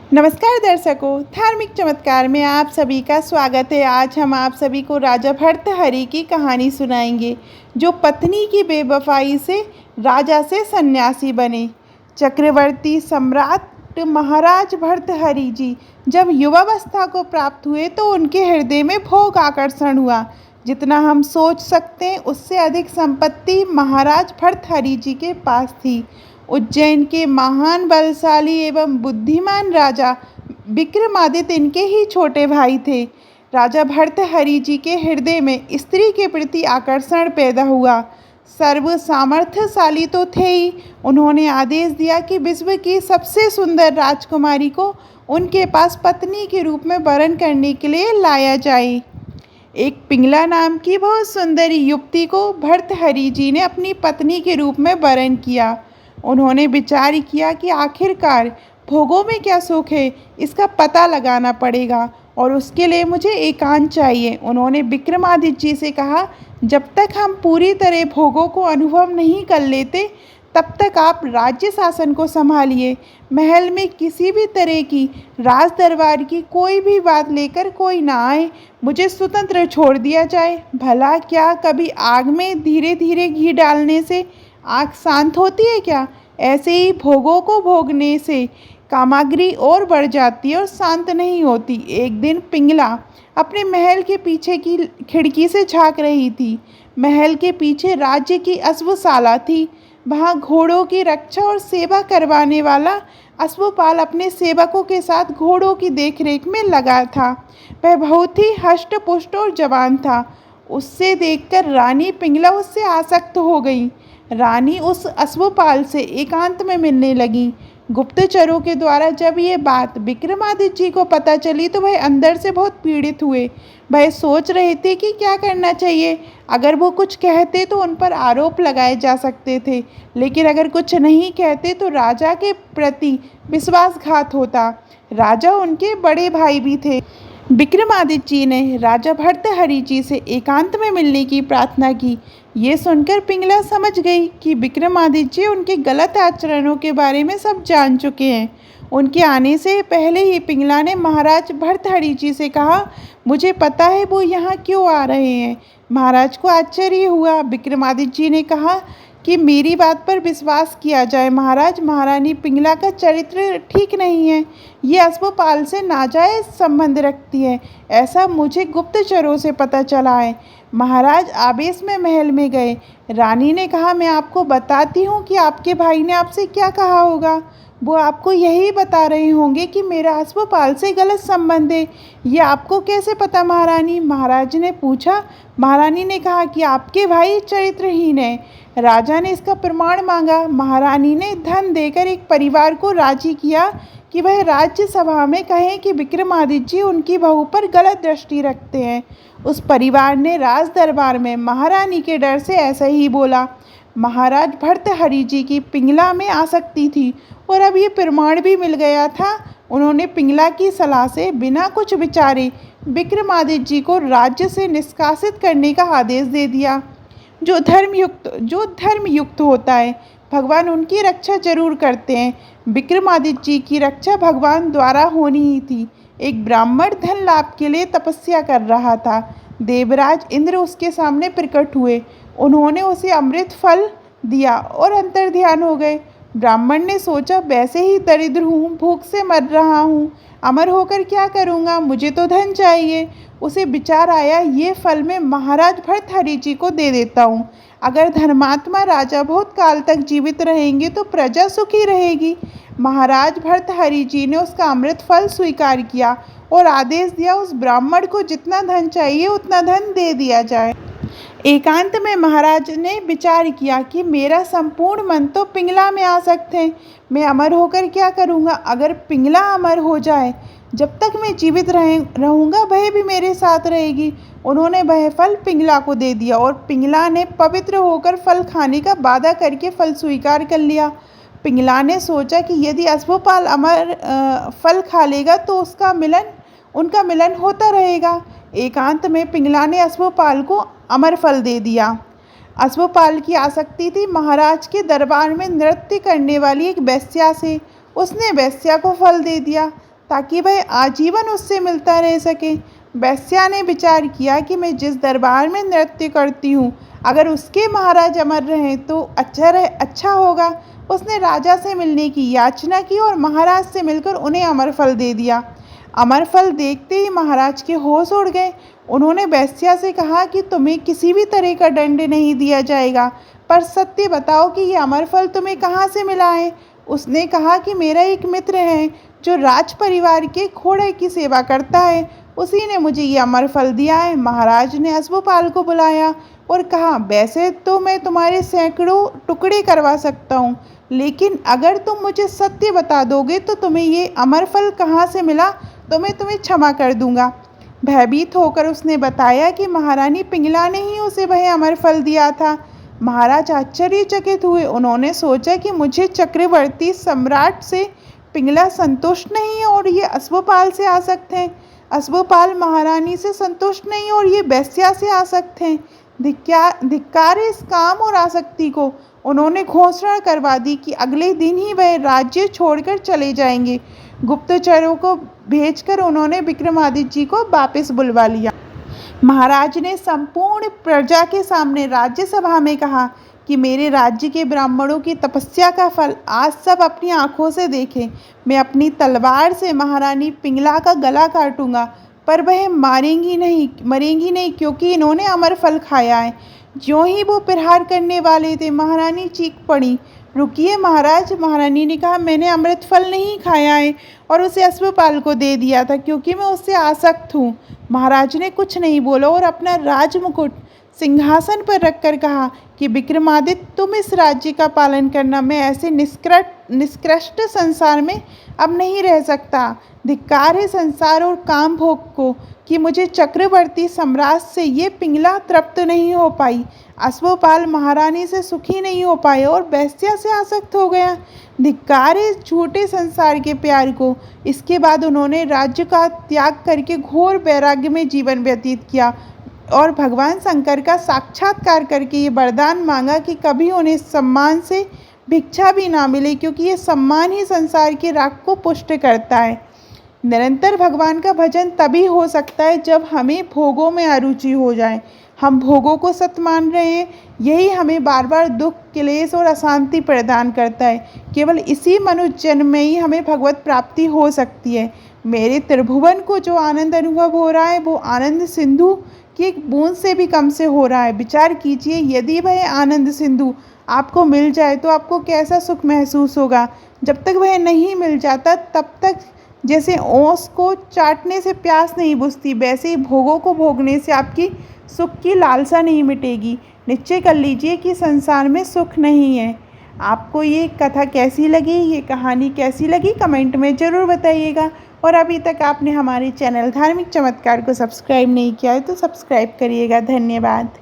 नमस्कार दर्शकों, धार्मिक चमत्कार में आप सभी का स्वागत है। आज हम आप सभी को राजा भर्तहरि की कहानी सुनाएंगे, जो पत्नी की बेवफाई से राजा से सन्यासी बने। चक्रवर्ती सम्राट महाराज भर्तहरि जी जब युवावस्था को प्राप्त हुए तो उनके हृदय में भोग आकर्षण हुआ। जितना हम सोच सकते हैं उससे अधिक संपत्ति महाराज भर्तहरि जी के पास थी। उज्जैन के महान बलशाली एवं बुद्धिमान राजा विक्रमादित्य इनके ही छोटे भाई थे। राजा भर्तहरि जी के हृदय में स्त्री के प्रति आकर्षण पैदा हुआ। सर्व सामर्थ्यशाली तो थे ही, उन्होंने आदेश दिया कि विश्व की सबसे सुंदर राजकुमारी को उनके पास पत्नी के रूप में वरण करने के लिए लाया जाए। एक पिंगला नाम की बहुत सुंदर युवती को भर्तहरि जी ने अपनी पत्नी के रूप में वरण किया। उन्होंने विचार किया कि आखिरकार भोगों में क्या सुख है, इसका पता लगाना पड़ेगा और उसके लिए मुझे एकांत चाहिए। उन्होंने विक्रमादित्य जी से कहा, जब तक हम पूरी तरह भोगों को अनुभव नहीं कर लेते तब तक आप राज्य शासन को संभालिए। महल में किसी भी तरह की राज दरबार की कोई भी बात लेकर कोई ना आए, मुझे स्वतंत्र छोड़ दिया जाए। भला क्या कभी आग में धीरे धीरे घी डालने से आग शांत होती है क्या? ऐसे ही भोगों को भोगने से कामग्री और बढ़ जाती है और शांत नहीं होती। एक दिन पिंगला अपने महल के पीछे की खिड़की से झांक रही थी। महल के पीछे राज्य की अश्वशाला थी। वहाँ घोड़ों की रक्षा और सेवा करवाने वाला अश्वपाल अपने सेवकों के साथ घोड़ों की देखरेख में लगा था। वह बहुत ही हष्ट पुष्ट और जवान था। उससे देखकर रानी पिंगला उससे आसक्त हो गई। रानी उस अश्वपाल से एकांत में मिलने लगी। गुप्तचरों के द्वारा जब ये बात विक्रमादित्य जी को पता चली तो वह अंदर से बहुत पीड़ित हुए। वह सोच रहे थे कि क्या करना चाहिए। अगर वो कुछ कहते तो उन पर आरोप लगाए जा सकते थे, लेकिन अगर कुछ नहीं कहते तो राजा के प्रति विश्वासघात होता। राजा उनके बड़े भाई भी थे। विक्रमादित्य जी ने राजा भर्तहरि जी से एकांत में मिलने की प्रार्थना की। ये सुनकर पिंगला समझ गई कि विक्रमादित्य जी उनके गलत आचरणों के बारे में सब जान चुके हैं। उनके आने से पहले ही पिंगला ने महाराज भर्तहरि जी से कहा, मुझे पता है वो यहाँ क्यों आ रहे हैं। महाराज को आश्चर्य हुआ। विक्रमादित्य जी ने कहा कि मेरी बात पर विश्वास किया जाए महाराज, महारानी पिंगला का चरित्र ठीक नहीं है। ये अश्वपाल से नाजायज संबंध रखती है, ऐसा मुझे गुप्तचरों से पता चला है। महाराज आवेश में महल में गए। रानी ने कहा, मैं आपको बताती हूँ कि आपके भाई ने आपसे क्या कहा होगा। वो आपको यही बता रहे होंगे कि मेरा अश्वपाल से गलत संबंध है। ये आपको कैसे पता महारानी? महाराज ने पूछा। महारानी ने कहा कि आपके भाई चरित्रहीन है। राजा ने इसका प्रमाण मांगा। महारानी ने धन देकर एक परिवार को राजी किया कि वह राज्यसभा में कहें कि विक्रमादित्य जी उनकी बहू पर गलत दृष्टि रखते हैं। उस परिवार ने राज दरबार में महारानी के डर से ऐसा ही बोला। महाराज भर्तहरि जी की पिंगला में आसक्ति थी और अब ये प्रमाण भी मिल गया था। उन्होंने पिंगला की सलाह से बिना कुछ विचारे विक्रमादित्य जी को राज्य से निष्कासित करने का आदेश दे दिया। जो धर्मयुक्त होता है, भगवान उनकी रक्षा जरूर करते हैं। विक्रमादित्य जी की रक्षा भगवान द्वारा होनी ही थी। एक ब्राह्मण धन लाभ के लिए तपस्या कर रहा था। देवराज इंद्र उसके सामने प्रकट हुए। उन्होंने उसे अमृत फल दिया और अंतर्ध्यान हो गए। ब्राह्मण ने सोचा, वैसे ही दरिद्र हूँ, भूख से मर रहा हूँ, अमर होकर क्या करूँगा, मुझे तो धन चाहिए। उसे विचार आया, ये फल मैं महाराज भर्तहरि जी को दे देता हूँ। अगर धर्मात्मा राजा बहुत काल तक जीवित रहेंगे तो प्रजा सुखी रहेगी। महाराज भर्तहरि जी ने उसका अमृत फल स्वीकार किया और आदेश दिया, उस ब्राह्मण को जितना धन चाहिए उतना धन दे दिया जाए। एकांत में महाराज ने विचार किया कि मेरा संपूर्ण मन तो पिंगला में आसक्त है। मैं अमर होकर क्या करूँगा? अगर पिंगला अमर हो जाए, जब तक मैं जीवित रहूँगा वह भी मेरे साथ रहेगी। उन्होंने वह फल पिंगला को दे दिया और पिंगला ने पवित्र होकर फल खाने का वादा करके फल स्वीकार कर लिया। पिंगला ने सोचा कि यदि अश्वपाल अमर फल खा लेगा तो उनका मिलन होता रहेगा। एकांत में पिंगला ने अश्वपाल को अमर फल दे दिया। अश्वपाल की आसक्ति थी महाराज के दरबार में नृत्य करने वाली एक वेश्या से। उसने वेश्या को फल दे दिया। ताकि वह आजीवन उससे मिलता रह सके। वेश्या ने विचार किया कि मैं जिस दरबार में नृत्य करती हूँ, अगर उसके महाराज अमर रहें तो अच्छा होगा। उसने राजा से मिलने की याचना की और महाराज से मिलकर उन्हें अमर फल दे दिया। अमर फल देखते ही महाराज के होश उड़ गए। उन्होंने वेश्या से कहा कि तुम्हें किसी भी तरह का दंड नहीं दिया जाएगा, पर सत्य बताओ कि ये अमर फल तुम्हें कहाँ से मिला है। उसने कहा कि मेरा एक मित्र है जो राज परिवार के घोड़े की सेवा करता है, उसी ने मुझे ये अमर फल दिया है। महाराज ने अश्वपाल को बुलाया और कहा, वैसे तो मैं तुम्हारे सैकड़ों टुकड़े करवा सकता हूँ, लेकिन अगर तुम मुझे सत्य बता दोगे तो तुम्हें ये अमर फल कहाँ से मिला तो मैं तुम्हें क्षमा कर दूंगा। भयभीत होकर उसने बताया कि महारानी पिंगला ने ही उसे वह अमर फल दिया था। महाराज आश्चर्यचकित हुए। उन्होंने सोचा कि मुझे चक्रवर्ती सम्राट से पिंगला संतुष्ट नहीं है और ये अश्वपाल से आसक्त हैं, अश्वपाल महारानी से संतुष्ट नहीं और ये वेश्या से आसक्त हैं। धिक्कार इस काम और आसक्ति को। उन्होंने घोषणा करवा दी कि अगले दिन ही वह राज्य छोड़कर चले जाएंगे। गुप्तचरों को भेजकर उन्होंने विक्रमादित्य जी को वापस बुलवा लिया। महाराज ने संपूर्ण प्रजा के सामने राज्यसभा में कहा कि मेरे राज्य के ब्राह्मणों की तपस्या का फल आज सब अपनी आंखों से देखें। मैं अपनी तलवार से महारानी पिंगला का गला काटूंगा, पर वह मरेंगी नहीं क्योंकि इन्होंने अमर फल खाया है। ज्यों ही वो प्रहार करने वाले थे, महारानी चीख पड़ी, रुकिए महाराज। महारानी ने कहा, मैंने अमृत फल नहीं खाया है और उसे अश्वपाल को दे दिया था क्योंकि मैं उससे आसक्त हूँ। महाराज ने कुछ नहीं बोला और अपना राजमुकुट सिंहासन पर रखकर कहा कि विक्रमादित्य, तुम इस राज्य का पालन करना। मैं ऐसे निष्कृष्ट संसार में अब नहीं रह सकता। धिक्कार है संसार और काम भोग को कि मुझे चक्रवर्ती सम्राट से ये पिंगला तृप्त नहीं हो पाई, अश्वपाल महारानी से सुखी नहीं हो पाए और वेश्या से आसक्त हो गया। धिक्कार है झूठे संसार के प्यार को। इसके बाद उन्होंने राज्य का त्याग करके घोर वैराग्य में जीवन व्यतीत किया और भगवान शंकर का साक्षात्कार करके ये वरदान मांगा कि कभी उन्हें सम्मान से भिक्षा भी ना मिले, क्योंकि ये सम्मान ही संसार के राग को पुष्ट करता है। निरंतर भगवान का भजन तभी हो सकता है जब हमें भोगों में अरुचि हो जाए। हम भोगों को सत्य मान रहे हैं, यही हमें बार बार दुख, क्लेश और अशांति प्रदान करता है। केवल इसी मनुष्य जन्म में ही हमें भगवत प्राप्ति हो सकती है। मेरे त्रिभुवन को जो आनंद अनुभव हो रहा है वो आनंद सिंधु की एक बूंद से भी कम से हो रहा है। विचार कीजिए, यदि वह आनंद सिंधु आपको मिल जाए तो आपको कैसा सुख महसूस होगा। जब तक वह नहीं मिल जाता तब तक जैसे ओस को चाटने से प्यास नहीं बुझती, वैसे ही भोगों को भोगने से आपकी सुख की लालसा नहीं मिटेगी। निश्चय कर लीजिए कि संसार में सुख नहीं है। आपको ये कथा कैसी लगी, ये कहानी कैसी लगी, कमेंट में ज़रूर बताइएगा। और अभी तक आपने हमारे चैनल धार्मिक चमत्कार को सब्सक्राइब नहीं किया है तो सब्सक्राइब करिएगा। धन्यवाद।